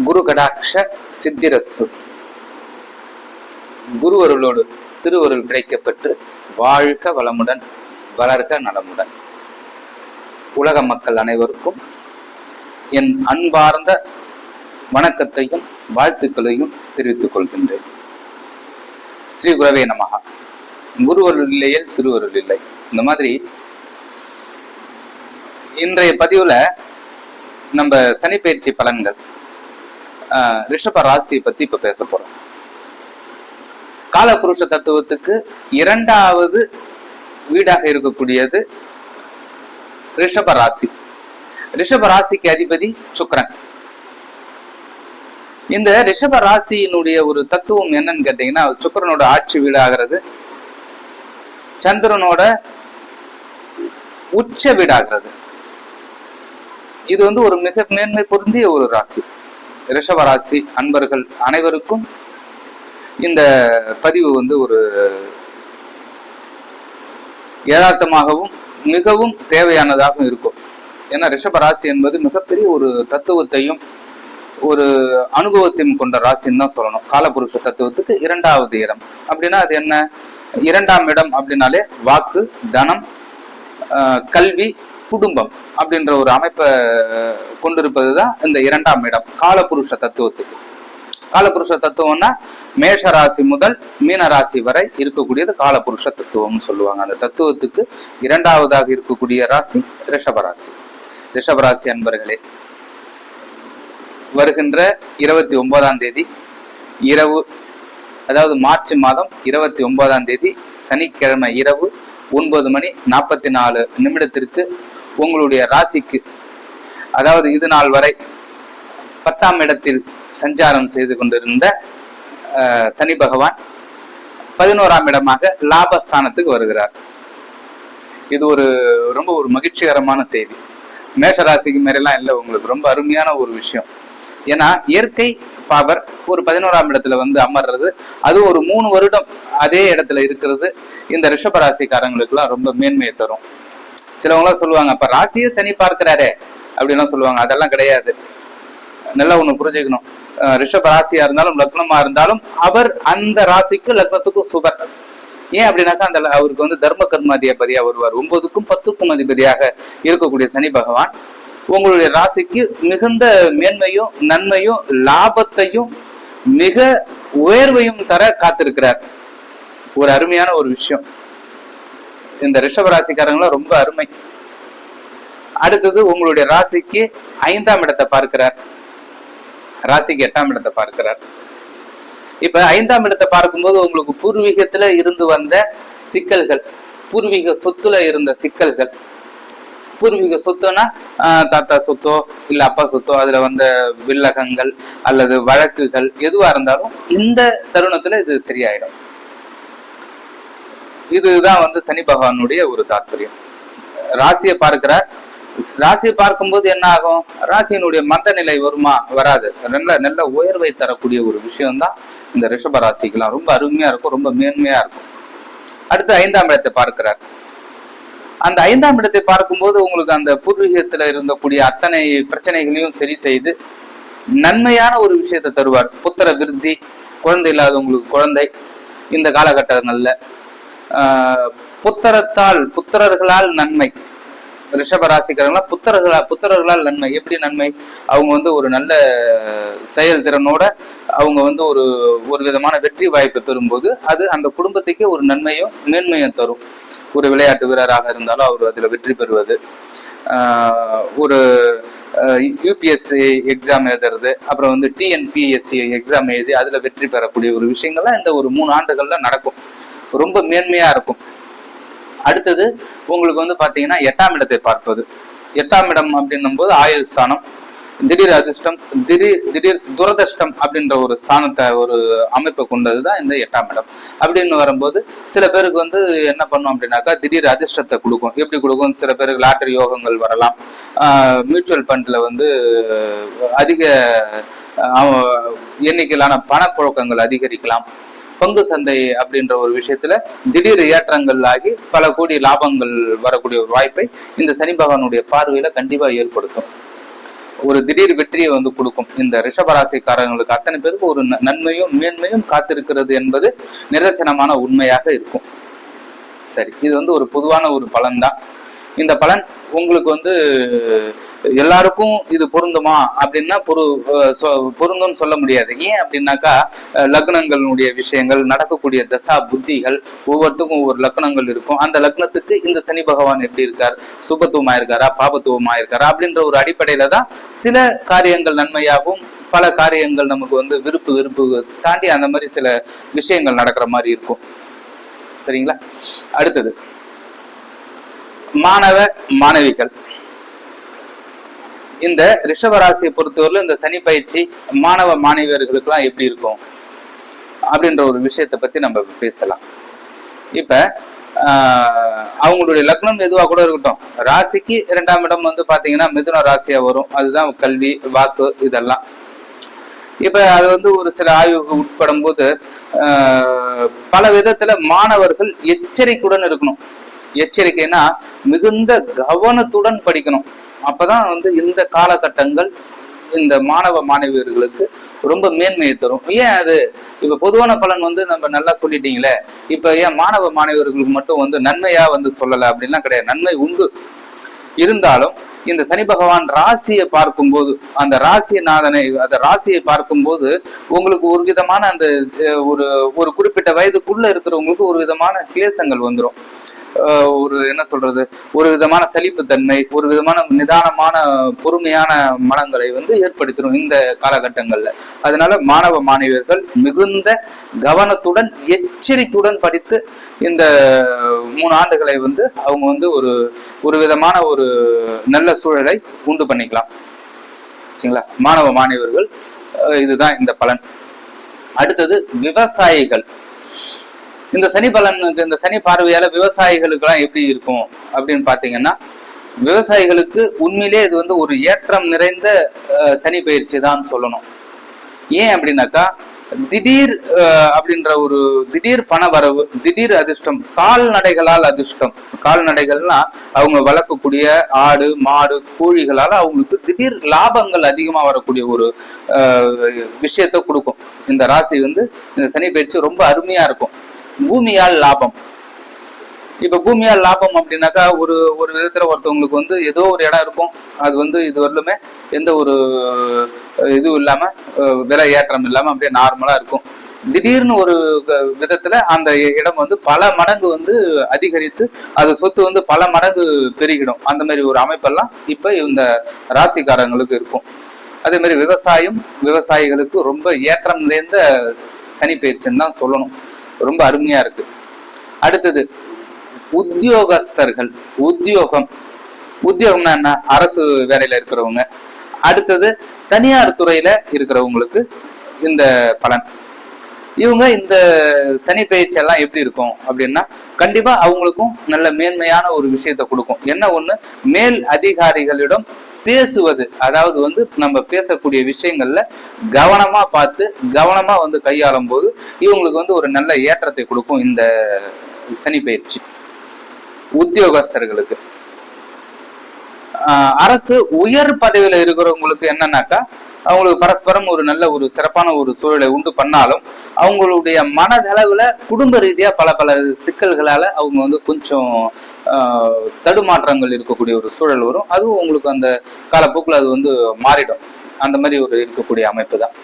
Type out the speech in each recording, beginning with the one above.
குரு கடாட்ச சித்திரஸ்து. குரு அருளோடு திருவருள் கிடைக்கப்பெற்று வாழ்க வளமுடன் வளர்க நலமுடன். உலக மக்கள் அனைவருக்கும் என் அன்பார்ந்த வணக்கத்தையும் வாழ்த்துக்களையும் தெரிவித்துக் கொள்கின்றேன். ஸ்ரீ குரவே நமஹா. குரு அருள் இல்லையே திருவருள் இல்லை. இந்த மாதிரி இன்றைய பதிவுல நம்ம சனி பயிற்சி பலன்கள் ரிஷப ராசியை பத்தி இப்ப பேச போறோம். காலபுருஷ தத்துவத்துக்கு இரண்டாவது வீடாக இருக்கக்கூடியது ரிஷப ராசி. ரிஷப ராசிக்கு அதிபதி சுக்கிரன். இந்த ரிஷப ராசியினுடைய ஒரு தத்துவம் என்னன்னு கேட்டீங்கன்னா, சுக்கிரனோட ஆட்சி வீடாகிறது, சந்திரனோட உச்ச வீடாகிறது. இது ஒரு மிக மேன்மை பொருந்திய ஒரு ராசி. ரிஷப ராசி அன்பர்கள் அனைவருக்கும் இந்த பதிவு ஒரு யதார்த்தமாகவும் மிகவும் தேவையானதாகவும் இருக்கும். ஏன்னா ரிஷப ராசி என்பது மிகப்பெரிய ஒரு தத்துவத்தையும் ஒரு அனுபவத்தையும் கொண்ட ராசின்னு தான் சொல்லணும். காலபுருஷ தத்துவத்துக்கு இரண்டாவது இடம் அப்படின்னா அது என்ன? இரண்டாம் இடம் அப்படின்னாலே வாக்கு, தனம், கல்வி, குடும்பம் அப்படின்ற ஒரு அமைப்பை கொண்டிருப்பதுதான் இந்த இரண்டாம் இடம் காலபுருஷ தத்துவத்துக்கு. காலபுருஷ தத்துவம்னா மேஷ ராசி முதல் மீன ராசி வரை இருக்கக்கூடியது காலபுருஷ தத்துவம்னு சொல்லுவாங்க. அந்த தத்துவத்துக்கு இரண்டாவதாக இருக்கக்கூடிய ராசி ரிஷபராசி. ரிஷபராசி அன்பர்களே, வருகின்ற 29ஆம் தேதி இரவு, அதாவது மார்ச் மாதம் 29ஆம் தேதி சனிக்கிழமை இரவு 9:44 உங்களுடைய ராசிக்கு, அதாவது இது நாள் வரை 10ஆம் இடத்தில் சஞ்சாரம் செய்து கொண்டிருந்த சனி பகவான் 11ஆம் இடமாக லாபஸ்தானத்துக்கு வருகிறார். இது ரொம்ப மகிழ்ச்சிகரமான செய்தி. மேஷராசிக்கு மேலாம் இல்லை, உங்களுக்கு ரொம்ப அருமையான ஒரு விஷயம். ஏன்னா இயற்கை பவர் 11ஆம் இடத்துல அமர்றது, அது 3 வருடம் அதே இடத்துல இருக்கிறது இந்த ரிஷபராசிக்காரங்களுக்கு எல்லாம் ரொம்ப மேன்மையை தரும். சிலவங்களாம் சொல்லுவாங்க, அப்ப ராசியே சனி பார்க்கிறாரே அப்படின்லாம் சொல்லுவாங்க. அதெல்லாம் கிடையாது. நல்லா ஒண்ணு புரிஞ்சுக்கணும். ரிஷப ராசியா இருந்தாலும் லக்னமா இருந்தாலும் அவர் அந்த ராசிக்கு லக்னத்துக்கும் சுபர். ஏன் அப்படின்னாக்கா அவருக்கு தர்ம கர்மாதிபதியா வருவார். 9க்கும் 10க்கும் அதிபதியாக இருக்கக்கூடிய சனி பகவான் உங்களுடைய ராசிக்கு மிகுந்த மேன்மையும் நன்மையும் லாபத்தையும் மிக உயர்வையும் தர காத்திருக்கிறார். ஒரு அருமையான ஒரு விஷயம். இந்த ரிஷப ராசிக்காரங்களும் ரொம்ப அருமை. அடுத்தது உங்களுடைய ராசிக்கு 5ஆம் இடத்தை பார்க்கிறார், ராசிக்கு 8ஆம் இடத்தை பார்க்கிறார். இப்ப 5ஆம் இடத்தை பார்க்கும்போது உங்களுக்கு பூர்வீகத்துல இருந்து வந்த சிக்கல்கள், பூர்வீக சொத்துல இருந்த சிக்கல்கள், பூர்வீக சொத்துனா தாத்தா சொத்தோ இல்ல அப்பா சொத்தோ அதுல வில்லகங்கள் அல்லது வழக்குகள் எதுவா இருந்தாலும் இந்த தருணத்துல இது சரியாயிடும். இதுதான் சனி பகவானுடைய ஒரு தாற்பயம். ராசியை பார்க்கிறார். ராசியை பார்க்கும்போது என்ன ஆகும்? ராசியினுடைய மந்த நிலை வருமா? வராது. நல்ல உயர்வை தரக்கூடிய ஒரு விஷயம்தான் இந்த ரிஷப ராசிக்கெல்லாம். ரொம்ப அருமையா இருக்கும், ரொம்ப மேன்மையா இருக்கும். அடுத்து 5ஆம் இடத்தை பார்க்கிறார். அந்த 5ஆம் இடத்தை பார்க்கும்போது உங்களுக்கு அந்த பூர்வீகத்துல இருந்தக்கூடிய அத்தனை பிரச்சனைகளையும் சரி செய்து நன்மையான ஒரு விஷயத்தை தருவார். புத்திர விருத்தி, குழந்தை இல்லாதவங்களுக்கு குழந்தை, இந்த காலகட்டங்கள்ல புத்திரர்களால் நன்மை. ரிஷப ராசிக்காரங்களா புத்திரர்களால் நன்மை. எப்படி நன்மை? அவங்க ஒரு நல்ல செயல்திறனோட அவங்க ஒரு விதமான வெற்றி வாய்ப்பை பெறும்போது அது அந்த குடும்பத்துக்கே ஒரு நன்மையும் மேன்மையும் தரும். ஒரு விளையாட்டு வீரராக இருந்தாலும் அவர் அதுல வெற்றி பெறுவது, ஒரு யூபிஎஸ்சி எக்ஸாம் எழுதுறது, அப்புறம் டிஎன்பிஎஸ்சி எக்ஸாம் எழுதி அதுல வெற்றி பெறக்கூடிய ஒரு விஷயங்கள்லாம் இந்த 3 ஆண்டுகள்ல நடக்கும். ரொம்ப மேன்மையா இருக்கும். அடுத்தது உங்களுக்கு பாத்தீங்கன்னா 8ஆம் இடத்தை பார்ப்பது. 8ஆம் இடம் அப்படின்னும் போது ஆயுள் ஸ்தானம், திடீர் அதிர்ஷ்டம், திடீர் துரதிர்ஷ்டம் அப்படின்ற ஒரு ஸ்தானத்தை ஒரு அமைப்பை கொண்டதுதான் இந்த 8ஆம் இடம். அப்படின்னு வரும்போது சில பேருக்கு என்ன பண்ணும் அப்படின்னாக்கா திடீர் அதிர்ஷ்டத்தை கொடுக்கும். எப்படி கொடுக்கும்? சில பேருக்கு லாட்டரி யோகங்கள் வரலாம், மியூச்சுவல் ஃபண்ட்ல அதிக எண்ணிக்கையிலான பணப்புழக்கங்கள் அதிகரிக்கலாம், பங்கு சந்தை அப்படின்ற ஒரு விஷயத்துல திடீர் ஏற்றங்கள் ஆகி பல கோடி லாபங்கள் வரக்கூடிய ஒரு வாய்ப்பை இந்த சனி பகவானுடைய பார்வையில கண்டிப்பா ஏற்படுத்தும். ஒரு திடீர் வெற்றியை வந்து கொடுக்கும். இந்த ரிஷபராசிக்காரங்களுக்கு அத்தனை பேருக்கு ஒரு நன்மையும் மேன்மையும் காத்திருக்கிறது என்பது நிதர்சனமான உண்மையாக இருக்கும். சரி, இது வந்து ஒரு பொதுவான ஒரு பலன் தான். இந்த பலன் உங்களுக்கு வந்து எல்லாருக்கும் இது பொருந்துமா அப்படின்னா பொருந்தும்னு சொல்ல முடியாது. ஏன் அப்படின்னாக்கா லக்னங்களுடைய விஷயங்கள், நடக்கக்கூடிய தசா புத்திகள், ஒவ்வொருத்துக்கும் ஒவ்வொரு லக்னங்கள் இருக்கும். அந்த லக்னத்துக்கு இந்த சனி பகவான் எப்படி இருக்கார், சுபத்துவமா இருக்காரா பாபத்துவமா இருக்காரா அப்படின்ற ஒரு அடிப்படையில தான் சில காரியங்கள் நன்மையாகவும் பல காரியங்கள் நமக்கு வந்து விருப்பு தாண்டி அந்த மாதிரி சில விஷயங்கள் நடக்கிற மாதிரி இருக்கும். சரிங்களா? அடுத்தது மாணவ மாணவிகள். இந்த ரிஷபராசியை பொறுத்தவரையில இந்த சனி பயிற்சி மாணவ மாணவியர்களுக்கு எல்லாம் எப்படி இருக்கும் அப்படின்ற ஒரு விஷயத்தை பத்தி நம்ம பேசலாம். இப்ப அவங்களுடைய லக்னம் எதுவா கூட இருக்கட்டும், ராசிக்கு 2ஆம் இடம் வந்து பாத்தீங்கன்னா மிதுன ராசியா வரும். அதுதான் கல்வி, வாக்கு இதெல்லாம். இப்ப அது வந்து ஒரு சில ஆய்வுக்கு உட்படும் போது பல விதத்துல மாணவர்கள் எச்சரிக்கையுடன் இருக்கணும். எச்சரிக்கைன்னா மிகுந்த கவனத்துடன் படிக்கணும். அப்பதான் வந்து இந்த காலகட்டங்கள் இந்த மாணவ மாணவியர்களுக்கு ரொம்ப மேன்மையை தரும். ஏன் அது இப்ப பொதுவான பலன் வந்து நம்ம நல்லா சொல்லிட்டீங்களே, இப்ப ஏன் மாணவ மாணவியர்களுக்கு மட்டும் வந்து நன்மையா வந்து சொல்லல அப்படின்லாம் கிடையாது. நன்மை உண்டு. இருந்தாலும் இந்த சனி பகவான் ராசியை பார்க்கும்போது, அந்த ராசிநாதனை அந்த ராசியை பார்க்கும்போது உங்களுக்கு ஒரு விதமான அந்த ஒரு குறிப்பிட்ட வயதுக்குள்ள இருக்கிறவங்களுக்கு ஒரு விதமான கிளேசங்கள் வந்துடும். ஒரு என்ன சொல்றது, ஒரு விதமான சலிப்புத்தன்மை, ஒரு விதமான நிதானமான பொறுமையான மனங்களை வந்து ஏற்படுத்திடும் இந்த காலகட்டங்கள்ல. அதனால மாணவ மாணவியர்கள் மிகுந்த கவனத்துடன் எச்சரிக்கையுடன் படித்து இந்த 3 ஆண்டுகளை வந்து அவங்க வந்து ஒரு விதமான ஒரு நல்ல சூழலை உண்டு பண்ணிக்கலாம். சரிங்களா? மாணவ மாணவர்கள் இதுதான் இந்த பலன். அடுத்தது விவசாயிகள். இந்த சனி பலனுக்கு, இந்த சனி பார்வையால விவசாயிகளுக்கு எல்லாம் எப்படி இருக்கும் அப்படின்னு பாத்தீங்கன்னா, விவசாயிகளுக்கு உண்மையிலே இது வந்து ஒரு ஏற்றம் நிறைந்த சனி பயிற்சி தான் சொல்லணும். ஏன் அப்படின்னாக்கா, திடீர் அப்படின்ற ஒரு திடீர் பண வரவு, திடீர் அதிர்ஷ்டம், கால்நடைகளால் அதிர்ஷ்டம். கால்நடைகள்னா அவங்க வளர்க்கக்கூடிய ஆடு மாடு கோழிகளால அவங்களுக்கு திடீர் லாபங்கள் அதிகமா வரக்கூடிய ஒரு விஷயத்த கொடுக்கும். இந்த ராசி வந்து இந்த சனி பயிற்சி ரொம்ப அருமையா இருக்கும். பூமியால் லாபம். இப்ப பூமியால் லாபம் அப்படின்னாக்கா ஒரு விதத்துல ஒருத்தவங்களுக்கு வந்து ஏதோ ஒரு இடம் இருக்கும், அது வந்து இது வரலுமே எந்த ஒரு இதுவும் இல்லாம விலை ஏற்றம் இல்லாம அப்படியே நார்மலா இருக்கும். திடீர்னு ஒரு விதத்துல அந்த இடம் வந்து பல மடங்கு வந்து அதிகரித்து அது சொத்து வந்து பல மடங்கு பெருகிடும். அந்த மாதிரி ஒரு அமைப்பெல்லாம் இப்ப இந்த ராசிக்காரங்களுக்கு இருக்கும். அதே மாதிரி விவசாயிகளுக்கு ரொம்ப ஏற்றம் நிறைந்த சனி பயிற்சின்னு தான் சொல்லணும். ரொம்ப அருமையா இருக்கு. அடுத்தது உத்தியோகஸ்தர்கள். உத்தியோகம்னா என்ன? அரசு வேலையில இருக்கிறவங்க. அடுத்தது தனியார் துறையில இருக்கிறவங்களுக்கு இந்த பலன். இவங்க இந்த சனி பயிற்சி எல்லாம் எப்படி இருக்கும் அப்படின்னா, கண்டிப்பா அவங்களுக்கும் நல்ல மேன்மையான ஒரு விஷயத்த கொடுக்கும். என்ன ஒண்ணு, மேல் அதிகாரிகளிடம் பேசுவது, அதாவது வந்து நம்ம பேசக்கூடிய விஷயங்கள்ல கவனமா பார்த்து கவனமா வந்து கையாளும் போது இவங்களுக்கு வந்து ஒரு நல்ல ஏற்றத்தை கொடுக்கும் இந்த சனி பயிற்சி. உத்தியோகஸ்தர்களுக்கு, அரசு உயர் பதவியில இருக்கிறவங்களுக்கு என்னன்னாக்கா, அவங்களுக்கு பரஸ்பரம் ஒரு நல்ல ஒரு சிறப்பான ஒரு சூழலை உண்டு பண்ணாலும் அவங்களுடைய மனதளவுல குடும்ப ரீதியா பல சிக்கல்களால அவங்க வந்து கொஞ்சம் தடுமாற்றங்கள் இருக்கக்கூடிய ஒரு சூழல் வரும். அதுவும் உங்களுக்கு அந்த காலப்போக்கில் அது வந்து மாறிடும். அந்த மாதிரி ஒரு இருக்கக்கூடிய அமைப்பு தான்.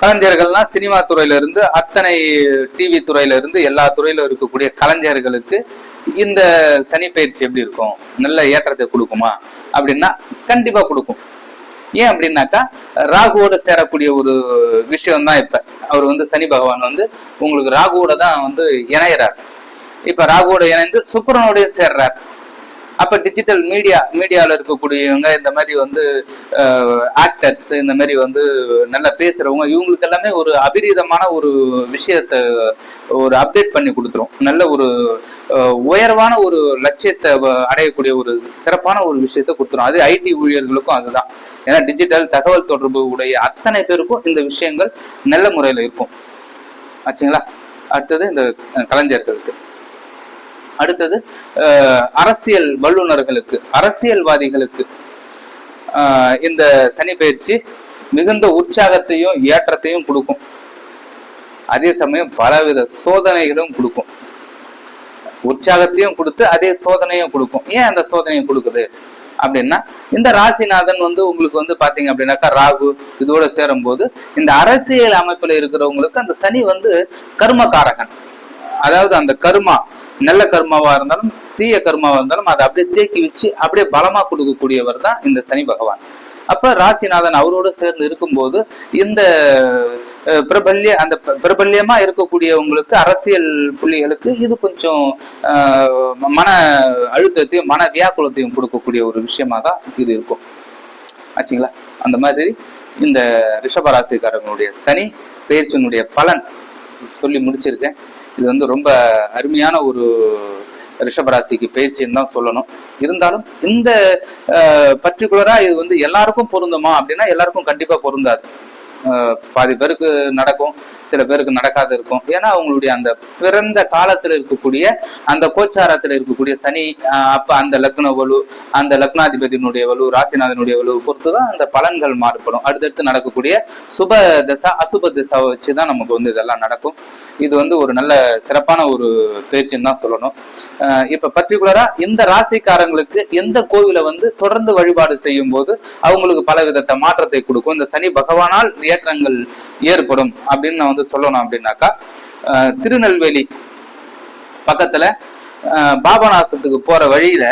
கலைஞர்கள்னா சினிமா துறையில இருந்து அத்தனை டிவி துறையில இருந்து எல்லா துறையில இருக்கக்கூடிய கலைஞர்களுக்கு இந்த சனி பயிற்சி எப்படி இருக்கும், நல்ல ஏற்றத்தை கொடுக்குமா அப்படின்னா கண்டிப்பா கொடுக்கும். ஏன் அப்படின்னாக்கா, ராகுவோட சேரக்கூடிய ஒரு விஷயம் தான். இப்ப அவர் வந்து சனி பகவான் வந்து உங்களுக்கு ராகுவோட தான் வந்து இணையறார். இப்ப ராகுவோட இணைந்து சுக்கிரனோடய சேர்றார். அப்ப டிஜிட்டல் மீடியாவில் இருக்கக்கூடியவங்க, இந்த மாதிரி வந்து ஆக்டர்ஸ், இந்த மாதிரி வந்து நல்லா பேசுறவங்க, இவங்களுக்கு எல்லாமே ஒரு அபிரீதமான ஒரு விஷயத்த ஒரு அப்டேட் பண்ணி கொடுத்துரும். நல்ல ஒரு உயர்வான ஒரு லட்சியத்தை அடையக்கூடிய ஒரு சிறப்பான ஒரு விஷயத்த கொடுத்துரும். அது ஐடி ஊழியர்களுக்கும் அதுதான். ஏன்னா டிஜிட்டல் தகவல் தொடர்பு உடைய அத்தனை பேருக்கும் இந்த விஷயங்கள் நல்ல முறையில இருக்கும். ஆச்சுங்களா? அடுத்தது இந்த கலைஞர்களுக்கு அடுத்தது அரசியல் வல்லுநர்களுக்கு, அரசியல்வாதிகளுக்கு இந்த சனி பயிற்சி மிகுந்த உற்சாகத்தையும் ஏற்றத்தையும் கொடுக்கும். அதே சமயம் பலவித சோதனைகளும் கொடுக்கும். உற்சாகத்தையும் கொடுத்து அதே சோதனையும் கொடுக்கும். ஏன் அந்த சோதனையும் கொடுக்குது அப்படின்னா, இந்த ராசிநாதன் உங்களுக்கு பாத்தீங்க அப்படின்னாக்கா ராகு இதோட சேரும் போது இந்த அரசியல் அமைப்புல இருக்கிறவங்களுக்கு அந்த சனி கர்மகாரகன். அதாவது அந்த கர்மா நல்ல கர்மாவா இருந்தாலும் தீய கர்மாவா இருந்தாலும் அதை அப்படியே தேக்கி வச்சு அப்படியே பலமா கொடுக்கக்கூடியவர் தான் இந்த சனி பகவான். அப்ப ராசிநாதன் அவரோடு சேர்ந்து இருக்கும்போது இந்த பிரபல்யமா இருக்கக்கூடியவங்களுக்கு, அரசியல் புள்ளிகளுக்கு இது கொஞ்சம் மன அழுத்தத்தையும் மன வியாக்குலத்தையும் கொடுக்கக்கூடிய ஒரு விஷயமா தான் இது இருக்கும். ஆச்சுங்களா? அந்த மாதிரி இந்த ரிஷபராசிக்காரங்களுடைய சனி பயிற்சியினுடைய பலன் சொல்லி முடிச்சிருக்கேன். இது ரொம்ப அருமையான ஒரு ரிஷபராசிக்கு பயிற்சின்னு தான் சொல்லணும். இருந்தாலும் இந்த பர்டிகுலரா இது எல்லாருக்கும் பொருந்துமா அப்படின்னா எல்லாருக்கும் கண்டிப்பா பொருந்தாது. பாதி பேருக்கு நடக்கும், சில பேருக்கு நடக்காது இருக்கும். ஏன்னா அவங்களுடைய அந்த பிறந்த காலத்துல இருக்கக்கூடிய அந்த கோச்சாரத்துல இருக்கக்கூடிய சனி, அப்ப அந்த லக்ன வலு, அந்த லக்னாதிபதியினுடைய வலு, ராசிநாதனுடைய வலு பொறுத்துதான் அந்த பலன்கள் மாறுபடும். அடுத்தடுத்து நடக்கக்கூடிய சுப தசா அசுப தசாவை வச்சுதான் நமக்கு இதெல்லாம் நடக்கும். இது ஒரு நல்ல சிறப்பான ஒரு பயிற்சின்னு தான் சொல்லணும். இப்ப பர்டிகுலரா இந்த ராசிக்காரங்களுக்கு எந்த கோவில தொடர்ந்து வழிபாடு செய்யும் போது அவங்களுக்கு பல விதத்தை மாற்றத்தை கொடுக்கும், இந்த சனி பகவானால் ஏற்றங்கள் ஏற்படும் அப்படின்னு நான் சொல்லணும் அப்படின்னாக்கா, திருநெல்வேலி பக்கத்துல பாபநாசத்துக்கு போற வழியில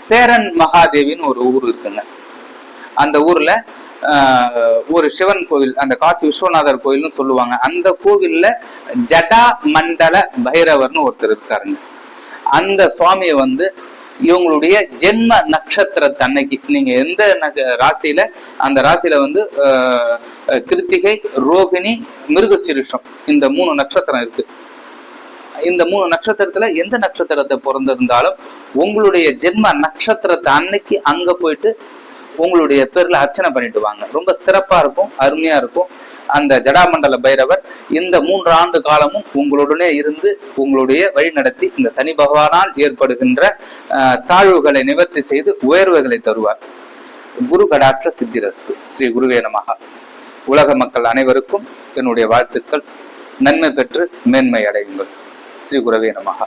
சேரன் மகாதேவின்னு ஒரு ஊர் இருக்குங்க. அந்த ஊர்ல ஒரு சிவன் கோவில், அந்த காசி விஸ்வநாதர் கோயில்னு சொல்லுவாங்க. அந்த கோவில்ல ஜடா மண்டல பைரவர்னு ஒருத்தர் இருக்காருங்க. அந்த சுவாமியை இவங்களுடைய ஜென்ம நட்சத்திரத்தன்னைக்கு நீங்க எந்த ராசியில, அந்த ராசியில கிருத்திகை, ரோகிணி, மிருகசீரிஷம் இந்த 3 நட்சத்திரம் இருக்கு. இந்த 3 நட்சத்திரத்துல எந்த நட்சத்திரத்தை பிறந்திருந்தாலும் உங்களுடைய ஜென்ம நட்சத்திரத்தை அன்னைக்கு அங்க போயிட்டு உங்களுடைய பேர்ல அர்ச்சனை பண்ணிட்டு வாங்க. ரொம்ப சிறப்பா இருக்கும், அருமையா இருக்கும். அந்த ஜடாமண்டல பைரவர் இந்த 3 ஆண்டு காலமும் உங்களுடனே இருந்து உங்களுடைய வழி நடத்தி இந்த சனி பகவானால் ஏற்படுகின்ற தாழ்வுகளை நிவர்த்தி செய்து உயர்வுகளை தருவார். குரு கடாட்ச சித்திரஸ்து. ஸ்ரீ குருவே நமஹ. உலக மக்கள் அனைவருக்கும் என்னுடைய வாழ்த்துக்கள். நன்மை பெற்று மேன்மை அடையுங்கள். ஸ்ரீ குருவே நமஹ.